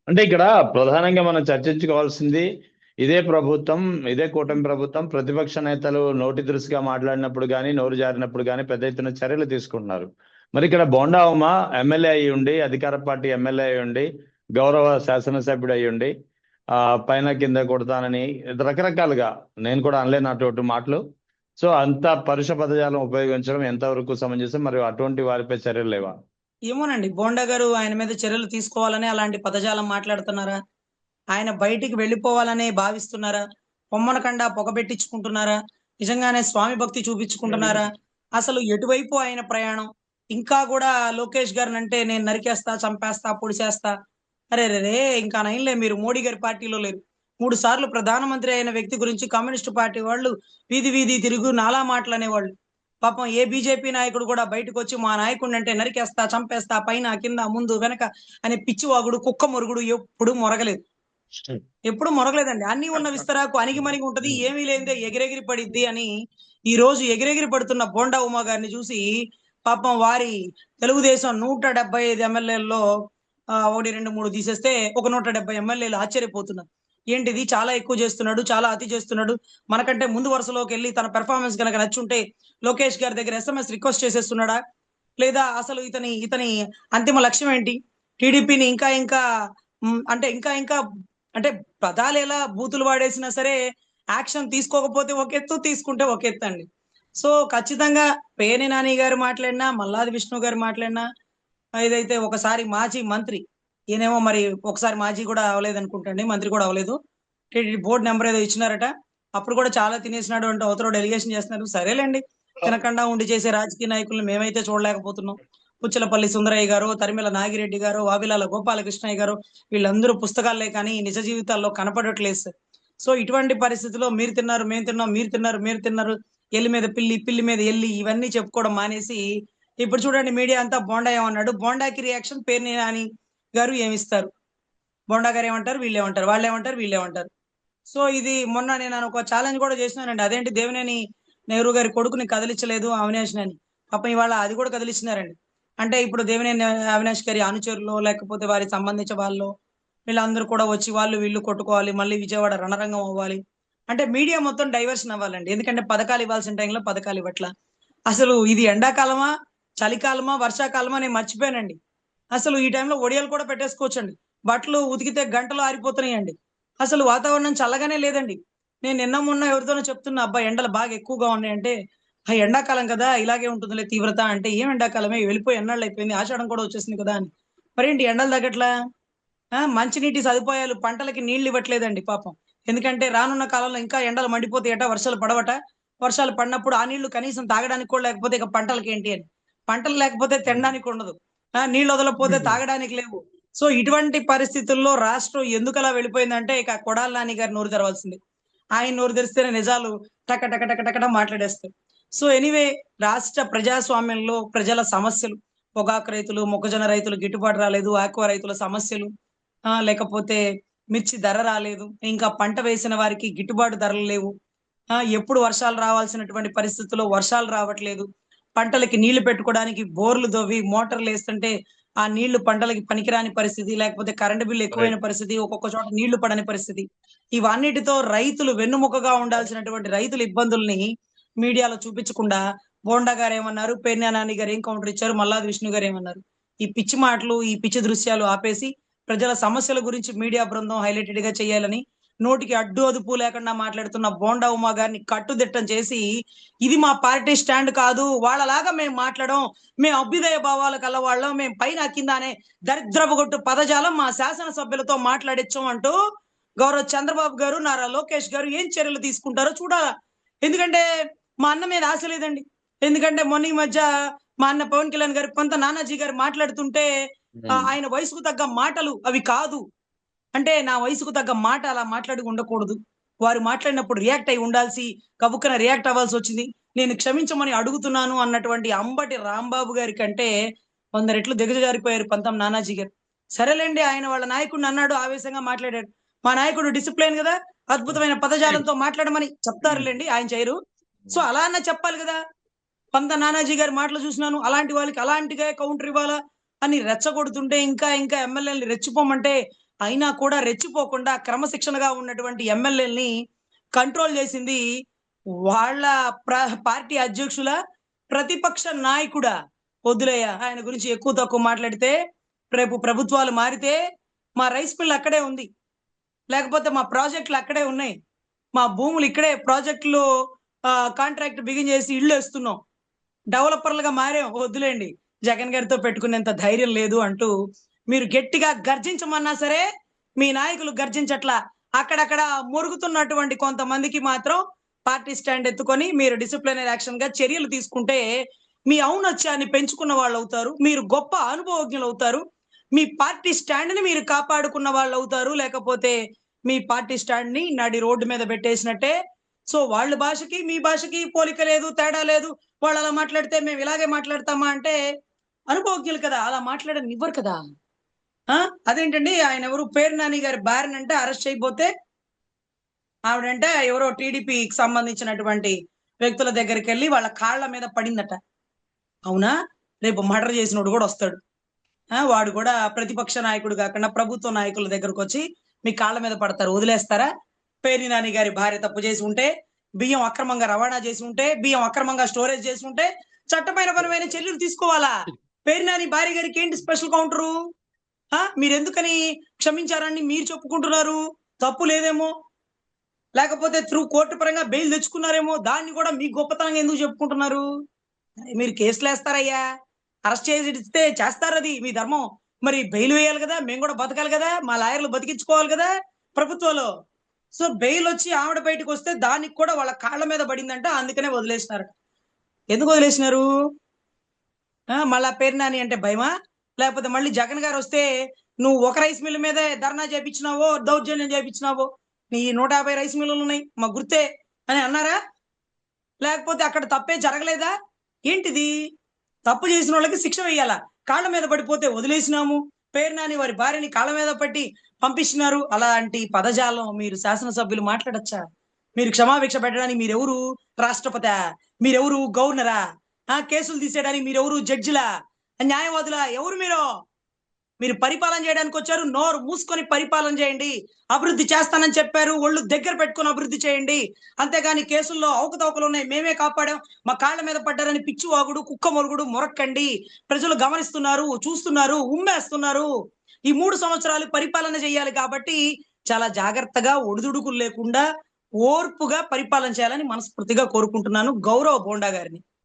అంటే ఇక్కడ ప్రధానంగా మనం చర్చించుకోవాల్సింది ఇదే ప్రభుత్వం, ఇదే కూటమి ప్రభుత్వం ప్రతిపక్ష నేతలు నోటి దురుసుగా మాట్లాడినప్పుడు కానీ, నోరు జారినప్పుడు కానీ పెద్ద ఎత్తున చర్యలు తీసుకుంటున్నారు. మరి ఇక్కడ బోండా ఉమ ఎమ్మెల్యే అయి ఉండి, అధికార పార్టీ ఎమ్మెల్యే అయి ఉండి, గౌరవ శాసనసభ్యుడు అయి ఉండి, ఆ పైన కింద కొడతానని రకరకాలుగా, నేను కూడా అనలేను అటువంటి మాటలు. సో అంత పరుష పదజాలం ఉపయోగించడం ఎంతవరకు సమంజసం? మరి అటువంటి వారిపై చర్యలు లేవా? ఏమోనండి. బోండా గారు ఆయన మీద చర్యలు తీసుకోవాలని అలాంటి పదజాలం మాట్లాడుతున్నారా? ఆయన బయటికి వెళ్ళిపోవాలనే భావిస్తున్నారా? పొమ్మనకండా పొగబెట్టించుకుంటున్నారా? నిజంగానే స్వామి భక్తి చూపించుకుంటున్నారా? అసలు ఎటువైపు ఆయన ప్రయాణం? ఇంకా కూడా లోకేష్ గారినంటే నేను నరికేస్తా, చంపేస్తా, పొడిచేస్తా. అరెరెరే! ఇంకా నయంలే, మీరు మోడీ గారి పార్టీలో లేరు. 3 సార్లు ప్రధానమంత్రి అయిన వ్యక్తి గురించి కమ్యూనిస్ట్ పార్టీ వాళ్ళు వీధి వీధి తిరుగు నాలా మాటలనేవాళ్ళు. పాపం ఏ బీజేపీ నాయకుడు కూడా బయటకొచ్చి మా నాయకుడినంటే నరికేస్తా, చంపేస్తా, పైన, కింద, ముందు, వెనక అనే పిచ్చివాగుడు, కుక్క మొరుగుడు ఎప్పుడు మొరగలేదు. ఎప్పుడు మొరగలేదండి. అన్నీ ఉన్న విస్తరాకు అణిగిమణిగి ఉంటది. ఏమీ లేనిదే ఎగిరెగిరి పడిద్ది అని ఈ రోజు ఎగిరెగిరి పడుతున్న బోండా ఉమ గారిని చూసి పాపం వారి తెలుగుదేశం 175 ఎమ్మెల్యేల్లో 1, 2, 3 తీసేస్తే ఒక 170 ఎమ్మెల్యేలు ఆశ్చర్యపోతున్నారు. ఏంటిది చాలా ఎక్కువ చేస్తున్నాడు, చాలా అతి చేస్తున్నాడు. మనకంటే ముందు వరుసలోకెళ్ళి తన పెర్ఫార్మన్స్ గనక నచ్చుంటే లోకేష్ గారి దగ్గర ఎస్ఎంఎస్ రిక్వెస్ట్ చేసేస్తున్నాడా? లేదా అసలు ఇతని ఇతని అంతిమ లక్ష్యం ఏంటి? టీడీపీని ఇంకా ఇంకా అంటే ఇంకా ఇంకా అంటే పదాలు ఎలా బూతులు వాడేసినా సరే యాక్షన్ తీసుకోకపోతే ఒక ఎత్తు, తీసుకుంటే ఒక ఎత్తు అండి. సో ఖచ్చితంగా పేర్ని నాని గారు మాట్లాడినా, మల్లాది విష్ణు గారు మాట్లాడినా, ఏదైతే ఒకసారి మాజీ మంత్రి, ఈయనేమో మరి ఒకసారి మాజీ కూడా అవ్వలేదు అనుకుంటండి, మంత్రి కూడా అవ్వలేదు. టీటీడీ బోర్డు నెంబర్ ఏదో ఇచ్చినారట. అప్పుడు కూడా చాలా తినేసినాడు అంటే అవతల డెలిగేషన్ చేస్తున్నారు. సరేలేండి, తినకుండా ఉండి చేసే రాజకీయ నాయకులను మేమైతే చూడలేకపోతున్నాం. పుచ్చలపల్లి సుందరయ్య గారు, తరిమెల నాగిరెడ్డి గారు, వావిలాల గోపాలకృష్ణయ్య గారు, వీళ్ళందరూ పుస్తకాలే కానీ నిజ జీవితాల్లో కనపడట్లేదు సార్. సో ఇటువంటి పరిస్థితిలో మీరు తిన్నారు, మేము తిన్నాం, మీరు తిన్నారు, మీరు తిన్నారు, ఎల్లి మీద పిల్లి, పిల్లి మీద ఎల్లి, ఇవన్నీ చెప్పుకోవడం మానేసి ఇప్పుడు చూడండి మీడియా అంతా బోండా ఏమన్నాడు, బోండాకి రియాక్షన్ పేర్ని నాని గారు ఏమిస్తారు? బోండా గారు ఏమంటారు, వీళ్ళేమంటారు, వాళ్ళేమంటారు, వీళ్ళేమంటారు. సో ఇది మొన్న నేను ఒక ఛాలెంజ్ కూడా చేసినానండి. అదేంటి, దేవినేని నెహ్రూ గారి కొడుకుని కదిలించలేదు అవినాష్ అని. పాపం ఇవాళ అది కూడా కదిలిస్తున్నారండి. అంటే ఇప్పుడు దేవినేని అవినాష్ గారి అనుచరులు లేకపోతే వారికి సంబంధించిన వాళ్ళు వీళ్ళందరూ కూడా వచ్చి వాళ్ళు వీళ్ళు కొట్టుకోవాలి, మళ్ళీ విజయవాడ రణరంగం అవ్వాలి. అంటే మీడియా మొత్తం డైవర్షన్ అవ్వాలండి. ఎందుకంటే పథకాలు ఇవ్వాల్సిన టైంలో పథకాలు ఇవ్వట్లా. అసలు ఇది ఎండాకాలమా, చలికాలమా, వర్షాకాలమా నేను మర్చిపోయానండి. అసలు ఈ టైంలో ఒడియాలు కూడా పెట్టేసుకోవచ్చండి. బట్టలు ఉతికితే గంటలో ఆరిపోతున్నాయండి. అసలు వాతావరణం చల్లగానే లేదండి. నేను నిన్న మొన్న ఎవరితోనో చెప్తున్నా, అబ్బా ఎండలు బాగా ఎక్కువగా ఉన్నాయంటే, ఆ ఎండాకాలం కదా ఇలాగే ఉంటుందిలే తీవ్రత అంటే, ఏం ఎండాకాలమే వెళ్ళిపోయి ఎన్నాళ్ళు అయిపోయింది, ఆషాఢం కూడా వచ్చేసింది కదా అని. మరేంటి ఎండలు తగ్గట్లా? మంచినీటి సదుపాయాలు, పంటలకి నీళ్లు ఇవ్వట్లేదండి పాపం. ఎందుకంటే రానున్న కాలంలో ఇంకా ఎండలు మండిపోతాయట, వర్షాలు పడవట. వర్షాలు పడినప్పుడు ఆ నీళ్లు కనీసం తాగడానికి కూడా లేకపోతే ఇక పంటలకి ఏంటి అని. పంటలు లేకపోతే తినడానికి ఉండదు. నీళ్లు వదలకపోతే తాగడానికి లేవు. సో ఇటువంటి పరిస్థితుల్లో రాష్ట్రం ఎందుకలా వెళ్ళిపోయిందంటే ఇక కొడాలి నాని గారు నోరు తెరవాల్సింది. ఆయన నోరు తెరిస్తేనే నిజాలు టక టక టక టక మాట్లాడేస్తారు. సో ఎనీవే, రాష్ట్ర ప్రజాస్వామ్యంలో ప్రజల సమస్యలు, పొగాకు రైతులు, మొక్కజొన్న రైతులు గిట్టుబాటు రాలేదు, ఆక్వా రైతుల సమస్యలు, లేకపోతే మిర్చి ధర రాలేదు, ఇంకా పంట వేసిన వారికి గిట్టుబాటు ధరలు లేవు. ఎప్పుడు వర్షాలు రావాల్సినటువంటి పరిస్థితుల్లో వర్షాలు రావట్లేదు. పంటలకి నీళ్లు పెట్టుకోవడానికి బోర్లు దవ్వి మోటార్లు వేస్తుంటే ఆ నీళ్లు పంటలకి పనికిరాని పరిస్థితి, లేకపోతే కరెంటు బిల్లు ఎక్కువైన రైట్. పరిస్థితి, ఒక్కొక్క చోట నీళ్లు పడని పరిస్థితి. ఇవన్నిటితో రైతులు వెన్నుముకగా ఉండాల్సినటువంటి రైతుల ఇబ్బందుల్ని మీడియాలో చూపించకుండా బోండా గారు ఏమన్నారు, పేర్ని నాని గారు ఏం కౌంటర్ ఇచ్చారు, మల్లాది విష్ణు గారు ఏమన్నారు. ఈ పిచ్చి మాటలు, ఈ పిచ్చి దృశ్యాలు ఆపేసి ప్రజల సమస్యల గురించి మీడియా బృందం హైలైటెడ్ గా చేయాలని, నోటికి అడ్డు అదుపు లేకుండా మాట్లాడుతున్న బోండా ఉమా గారిని కట్టుదిట్టం చేసి, ఇది మా పార్టీ స్టాండ్ కాదు, వాళ్ళలాగా మేము మాట్లాడడం, మేము అభ్యుదయ భావాలు కలవాళ్ళం, మేము పైన కింద అనే దరిద్రపు కొట్టు పదజాలం మా శాసనసభ్యులతో మాట్లాడించం అంటూ గౌరవ చంద్రబాబు గారు, నారా లోకేష్ గారు ఏం చర్యలు తీసుకుంటారో చూడాలా. ఎందుకంటే మా అన్న మీద ఆశ లేదండి. ఎందుకంటే మొన్న ఈ మధ్య మా అన్న పవన్ కళ్యాణ్ గారు కొంత నానాజీ గారు మాట్లాడుతుంటే ఆయన వయసుకు తగ్గ మాటలు అవి కాదు. అంటే నా వయసుకు తగ్గ మాట అలా మాట్లాడి ఉండకూడదు. వారు మాట్లాడినప్పుడు రియాక్ట్ అయి ఉండాల్సి, కబుక్కన రియాక్ట్ అవ్వాల్సి వచ్చింది. నేను క్షమించమని అడుగుతున్నాను అన్నటువంటి అంబటి రాంబాబు గారి కంటే 100 రెట్లు దిగజారిపోయారు పంతం నానాజీ గారు. సరేలేండి, ఆయన వాళ్ళ నాయకుడిని అన్నాడు, ఆవేశంగా మాట్లాడాడు. మా నాయకుడు డిసిప్లైన్ కదా, అద్భుతమైన పదజాలంతో మాట్లాడమని చెప్తారులేండి, ఆయన చేయరు. సో అలా అన్న చెప్పాలి కదా. పంత నానాజీ గారి మాటలు చూసినాను, అలాంటి వాళ్ళకి అలాంటిగా కౌంటర్ ఇవ్వాలా అని రెచ్చగొడుతుంటే, ఇంకా ఇంకా ఎమ్మెల్యేని రెచ్చిపోమంటే అయినా కూడా రెచ్చిపోకుండా క్రమశిక్షణగా ఉన్నటువంటి ఎమ్మెల్యేలని కంట్రోల్ చేసింది వాళ్ళ పార్టీ అధ్యక్షుల ప్రతిపక్ష నాయకుడా. వద్దులయ్యా ఆయన గురించి ఎక్కువ తక్కువ మాట్లాడితే, రేపు ప్రభుత్వాలు మారితే మా రైస్ మిల్ అక్కడే ఉంది, లేకపోతే మా ప్రాజెక్టులు అక్కడే ఉన్నాయి, మా భూములు ఇక్కడే ప్రాజెక్టులు కాంట్రాక్ట్ బిగిన్ చేసి ఇళ్ళు వేస్తున్నాం, డెవలపర్లుగా మారాం, వద్దులేండి జగన్ గారితో పెట్టుకునేంత ధైర్యం లేదు అంటూ మీరు గట్టిగా గర్జించమన్నా సరే మీ నాయకులు గర్జించట్లా. అక్కడక్కడ మురుగుతున్నటువంటి కొంతమందికి మాత్రం పార్టీ స్టాండ్ ఎత్తుకొని మీరు డిసిప్లినరీ యాక్షన్ గా చర్యలు తీసుకుంటే మీ ఔన్నత్యాన్ని పెంచుకున్న వాళ్ళు అవుతారు, మీరు గొప్ప అనుభవజ్ఞులు అవుతారు, మీ పార్టీ స్టాండ్ ని మీరు కాపాడుకున్న వాళ్ళు అవుతారు. లేకపోతే మీ పార్టీ స్టాండ్ ని నడి రోడ్డు మీద పెట్టేసినట్టే. సో వాళ్ళ భాషకి మీ భాషకి పోలిక లేదు, తేడా లేదు. వాళ్ళు అలా మాట్లాడితే మేము ఇలాగే మాట్లాడతామా అంటే అనుభవజ్ఞులు కదా, అలా మాట్లాడనివ్వరు కదా. అదేంటండి ఆయన ఎవరు పేరు నాని గారి భార్యనంటే అరెస్ట్ చేయబోతే ఆవిడంటే ఎవరో టీడీపీకి సంబంధించినటువంటి వ్యక్తుల దగ్గరికి వెళ్ళి వాళ్ళ కాళ్ళ మీద పడిందట. అవునా, రేపు మర్డర్ చేసినోడు కూడా వస్తాడు. వాడు కూడా ప్రతిపక్ష నాయకుడు కాకుండా ప్రభుత్వ నాయకుల దగ్గరకు వచ్చి మీ కాళ్ళ మీద పడతారు, వదిలేస్తారా? పేర్ని నాని గారి భార్య తప్పు చేసి ఉంటే, బియ్యం అక్రమంగా రవాణా చేసి ఉంటే, బియ్యం అక్రమంగా స్టోరేజ్ చేసి ఉంటే చట్టమైన పరమైన చర్యలు తీసుకోవాలా? పేర్ని నాని భార్య గారికి ఏంటి స్పెషల్ కౌంటరు? మీరు ఎందుకని క్షమించారని మీరు చెప్పుకుంటున్నారు? తప్పు లేదేమో, లేకపోతే త్రూ కోర్టు పరంగా బెయిల్ తెచ్చుకున్నారేమో, దాన్ని కూడా మీ గొప్పతనంగా ఎందుకు చెప్పుకుంటున్నారు? మీరు కేసులు వేస్తారయ్యా, అరెస్ట్ చేస్తే చేస్తారు, అది మీ ధర్మం. మరి బెయిల్ వేయాలి కదా, మేము కూడా బతకాలి కదా, మా లాయర్లు బతికించుకోవాలి కదా ప్రభుత్వంలో. సో బెయిల్ వచ్చి ఆవిడ బయటకు వస్తే దానికి కూడా వాళ్ళ కాళ్ళ మీద పడిందంట, అందుకనే వదిలేసినారు. ఎందుకు వదిలేసినారు? మళ్ళా పేరు నాని అంటే భయమా? లేకపోతే మళ్ళీ జగన్ గారు వస్తే నువ్వు ఒక రైస్ మిల్ మీదే ధర్నా చేపించినావో, దౌర్జన్యం చేపించినావో, నీ 150 రైస్ మిల్లులు ఉన్నాయి మా గుర్తే అని అన్నారా? లేకపోతే అక్కడ తప్పే జరగలేదా? ఏంటిది? తప్పు చేసిన వాళ్ళకి శిక్ష వేయాలా? కాళ్ళ మీద పడిపోతే వదిలేసినాము, పేరు నాని వారి భార్యని కాళ్ళ మీద పట్టి పంపిస్తున్నారు. అలాంటి పదజాలం మీరు శాసనసభ్యులు మాట్లాడచ్చా? మీరు క్షమాభిక్ష పెట్టడానికి మీరెవరు? రాష్ట్రపతి? మీరెవరు? గవర్నరా? కేసులు తీసేయడానికి మీరెవరు? జడ్జిలా? న్యాయవాదులా? ఎవరు మీరు? మీరు పరిపాలన చేయడానికి వచ్చారు, నోరు మూసుకొని పరిపాలన చేయండి. అభివృద్ధి చేస్తానని చెప్పారు, ఒళ్ళు దగ్గర పెట్టుకొని అభివృద్ధి చేయండి. అంతేగాని కేసుల్లో అవకతవకలు ఉన్నాయి, మేమే కాపాడాం, మా కాళ్ళ మీద పడ్డారని పిచ్చి వాగుడు, కుక్క మొరుగుడు మొరక్కండి. ప్రజలు గమనిస్తున్నారు, చూస్తున్నారు, ఉమ్మేస్తున్నారు. ఈ 3 సంవత్సరాలు పరిపాలన చేయాలి కాబట్టి చాలా జాగ్రత్తగా, ఒడిదుడుకులు లేకుండా ఓర్పుగా పరిపాలన చేయాలని మనస్ఫూర్తిగా కోరుకుంటున్నాను. గౌరవ బోండా గారిని.